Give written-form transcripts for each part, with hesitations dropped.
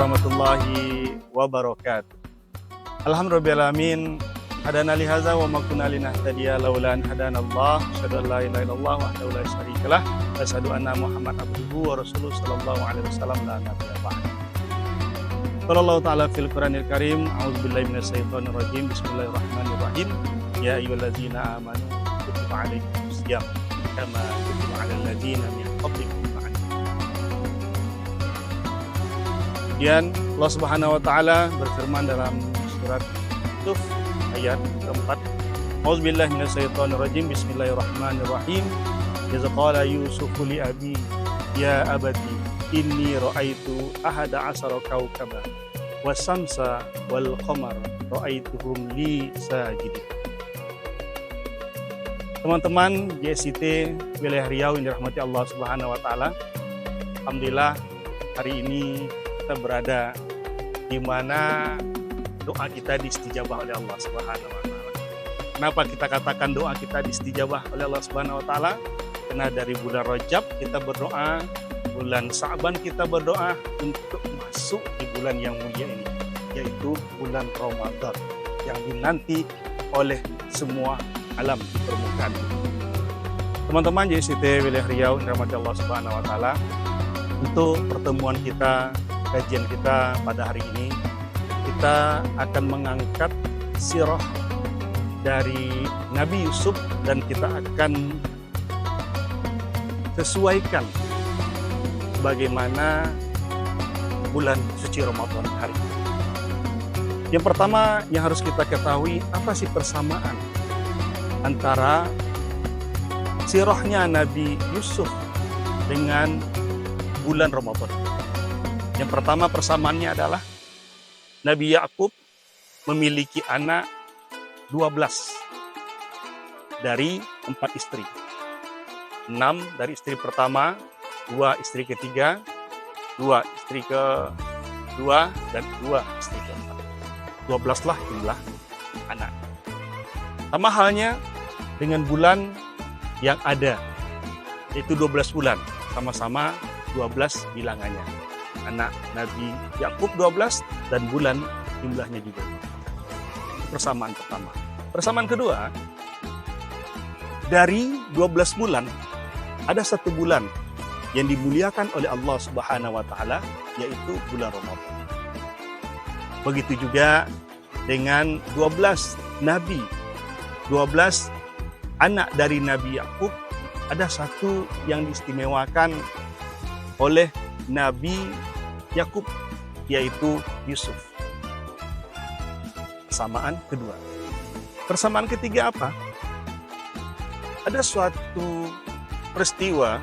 warahmatullahi wabarakatuh. Alhamdulillahirrahmanirrahim. Hadana li hadza wa ma kunna linahtadiya laula an hadanallah. Asyhadu an la ilaha illallah wahdahu la syarikalah wa asyhadu anna Muhammad abduhu wa rasuluhu sallallahu alaihi wasallam la nabiyya ba'd. Qala Allah ta'ala fil Qur'anil Karim, a'udzubillahi minasyaitonir rajim. Bismillahirrahmanirrahim. Ya ayyuhalladzina amanu kutiba alaikumus syiyam kama kutiba alal ladzina min qablikum. Kemudian Allah Subhanahu wa taala berfirman dalam surat Yusuf ayat keempat. Auzubillahi minasyaitonir rajim. Bismillahirrahmanirrahim. Iz qala Yusufu li abi ya abati inni ra'aitu ahada asara kaukaba wasamsa wal qamara ra'aituhum li sajidin. Teman-teman JST wilayah Riau yang dirahmati Allah Subhanahu wa taala. Alhamdulillah hari ini kita berada di mana doa kita diistijabah oleh Allah Subhanahu wa taala. Kenapa kita katakan doa kita diistijabah oleh Allah Subhanahu wa taala? Karena dari bulan Rajab kita berdoa, bulan Sa'ban kita berdoa untuk masuk di bulan yang mulia ini, yaitu bulan Ramadan yang dinanti oleh semua alam di permukaan bumi. Teman-teman JST wilayah Riau yang dirahmati Allah Subhanahu wa taala, untuk pertemuan kita, kajian kita pada hari ini, kita akan mengangkat sirah dari Nabi Yusuf dan kita akan sesuaikan bagaimana bulan suci Ramadan hari ini. Yang pertama yang harus kita ketahui, apa sih persamaan antara sirahnya Nabi Yusuf dengan bulan Ramadan? Yang pertama persamaannya adalah Nabi Yakub memiliki anak 12 dari 4 istri. 6 dari istri pertama, 2 istri ketiga, 2 istri kedua, dan 2 istri keempat. 12 lah jumlah anak. Sama halnya dengan bulan yang ada, yaitu 12 bulan. Sama-sama 12 bilangannya. Anak Nabi Yakub 12 dan bulan jumlahnya juga. Persamaan pertama. Persamaan kedua, dari 12 bulan ada satu bulan yang dimuliakan oleh Allah Subhanahu wa taala, yaitu bulan Ramadan. Begitu juga dengan 12 nabi, 12 anak dari Nabi Yakub, ada satu yang diistimewakan oleh Nabi Yakub, yaitu Yusuf. Persamaan kedua. Persamaan ketiga apa? Ada suatu peristiwa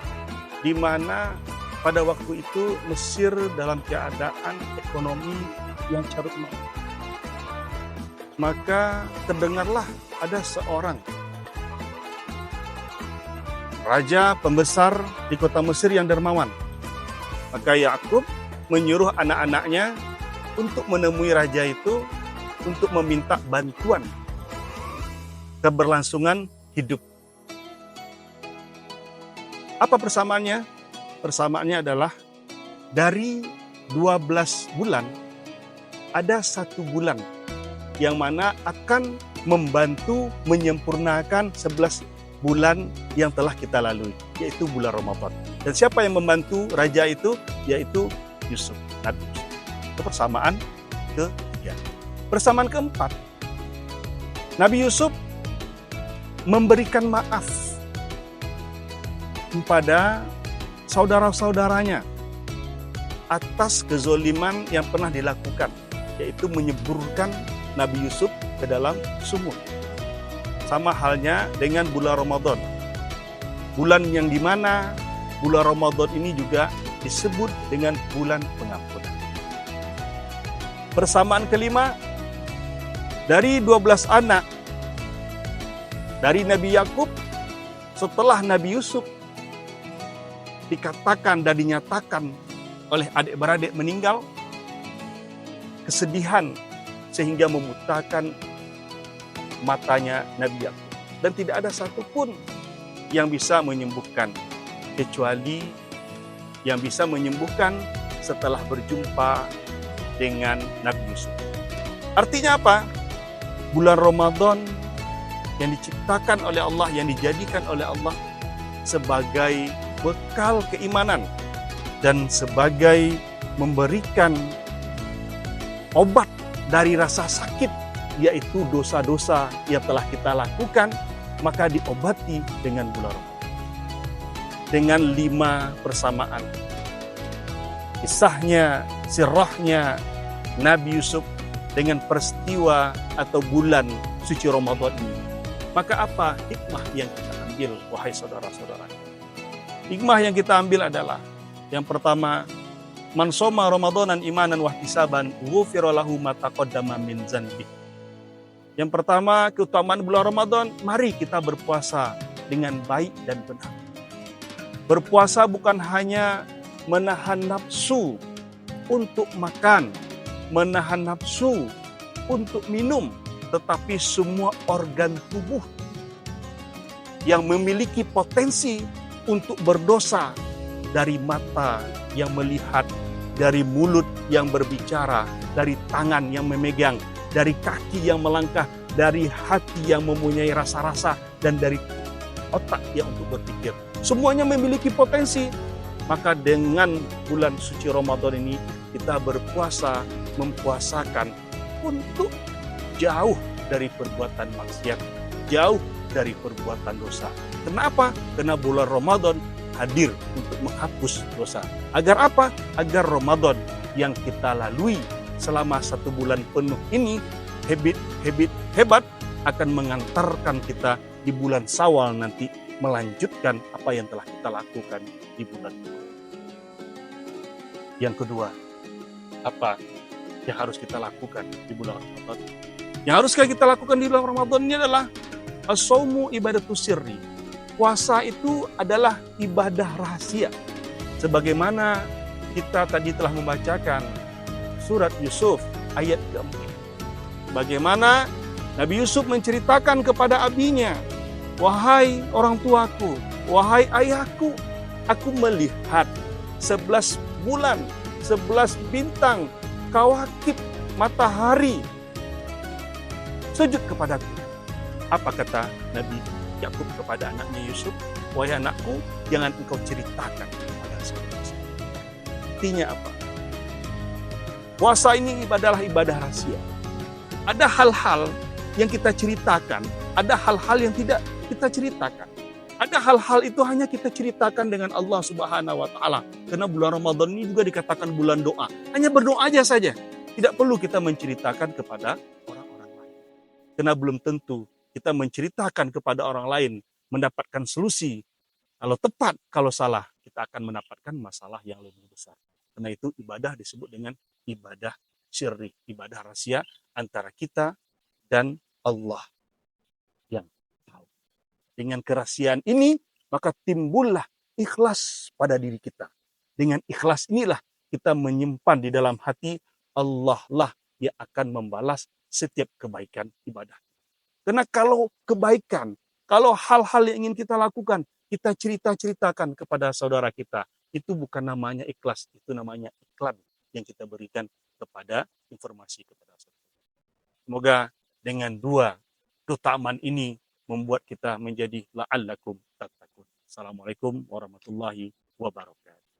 di mana pada waktu itu Mesir dalam keadaan ekonomi yang carut marut. Maka terdengarlah ada seorang raja pembesar di kota Mesir yang dermawan. Maka Yakub menyuruh anak-anaknya untuk menemui raja itu untuk meminta bantuan keberlangsungan hidup. Apa persamaannya? Persamaannya adalah dari 12 bulan ada satu bulan yang mana akan membantu menyempurnakan 11 bulan yang telah kita lalui, yaitu bulan Ramadan. Dan siapa yang membantu raja itu? Yaitu Yusuf, Nabi Yusuf. Itu persamaan ketiga. Persamaan keempat, Nabi Yusuf memberikan maaf kepada saudara-saudaranya atas kezoliman yang pernah dilakukan, yaitu menyeburkan Nabi Yusuf ke dalam sumur. Sama halnya dengan bulan Ramadan. Bulan yang dimana bulan Ramadan ini juga disebut dengan bulan pengampunan. Persamaan kelima, dari 12 anak dari Nabi Yakub, setelah Nabi Yusuf dikatakan dan dinyatakan oleh adik-beradik meninggal, kesedihan sehingga membutakan matanya Nabi Yakub. Dan tidak ada satupun yang bisa menyembuhkan, kecuali yang bisa menyembuhkan setelah berjumpa dengan Nabi Yusuf. Artinya apa? Bulan Ramadan yang diciptakan oleh Allah, yang dijadikan oleh Allah sebagai bekal keimanan dan sebagai memberikan obat dari rasa sakit, yaitu dosa-dosa yang telah kita lakukan, maka diobati dengan bulan Ramadan. Dengan 5 persamaan. Kisahnya, sirahnya Nabi Yusuf dengan peristiwa atau bulan suci Ramadan ini. Maka apa hikmah yang kita ambil, wahai saudara-saudara? Hikmah yang kita ambil adalah, yang pertama, man shoma Ramadanan imanan wahtisaban ghufira lahu ma taqaddama min dzanbi. Yang pertama, keutamaan bulan Ramadan, mari kita berpuasa dengan baik dan benar. Berpuasa bukan hanya menahan nafsu untuk makan, menahan nafsu untuk minum, tetapi semua organ tubuh yang memiliki potensi untuk berdosa, dari mata yang melihat, dari mulut yang berbicara, dari tangan yang memegang, dari kaki yang melangkah, dari hati yang mempunyai rasa-rasa, dan dari otak yang untuk berpikir. Semuanya memiliki potensi. Maka dengan bulan suci Ramadan ini kita berpuasa, mempuasakan untuk jauh dari perbuatan maksiat, jauh dari perbuatan dosa. Kenapa? Karena bulan Ramadan hadir untuk menghapus dosa. Agar apa? Agar Ramadan yang kita lalui selama 1 bulan penuh ini, habit hebat akan mengantarkan kita di bulan Syawal nanti melanjutkan apa yang telah kita lakukan di bulan ini. Yang kedua, apa yang harus kita lakukan di bulan Ramadan? Yang harus kita lakukan di bulan Ramadan ini adalah as-shaumu ibadatus sirri. Puasa itu adalah ibadah rahasia. Sebagaimana kita tadi telah membacakan surat Yusuf ayat ke-4. Bagaimana Nabi Yusuf menceritakan kepada abinya, wahai orang tuaku, wahai ayahku, aku melihat 11 bulan, 11 bintang, kawakib, matahari sujud kepadaku. Apa kata Nabi Yakub kepada anaknya Yusuf? Wahai anakku, jangan engkau ceritakan kepada saudara. Artinya apa? Puasa ini adalah ibadah rahasia. Ada hal-hal yang kita ceritakan, ada hal-hal yang tidak kita ceritakan. Ada hal-hal itu hanya kita ceritakan dengan Allah Subhanahu wa Ta'ala. Karena bulan Ramadan ini juga dikatakan bulan doa. Hanya berdoa aja saja. Tidak perlu kita menceritakan kepada orang-orang lain. Karena belum tentu kita menceritakan kepada orang lain mendapatkan solusi. Kalau tepat, kalau salah, kita akan mendapatkan masalah yang lebih besar. Karena itu ibadah disebut dengan ibadah syirri, ibadah rahasia antara kita dan Allah yang tahu. Dengan kerahasiaan ini, maka timbullah ikhlas pada diri kita. Dengan ikhlas inilah kita menyimpan di dalam hati, Allah lah yang akan membalas setiap kebaikan ibadah. Karena kalau kebaikan, kalau hal-hal yang ingin kita lakukan, kita ceritakan kepada saudara kita, itu bukan namanya ikhlas, itu namanya iklan yang kita berikan kepada informasi kepada saudara. Semoga dengan 2 keutamaan ini membuat kita menjadi la'allakum tattaqun. Assalamualaikum warahmatullahi wabarakatuh.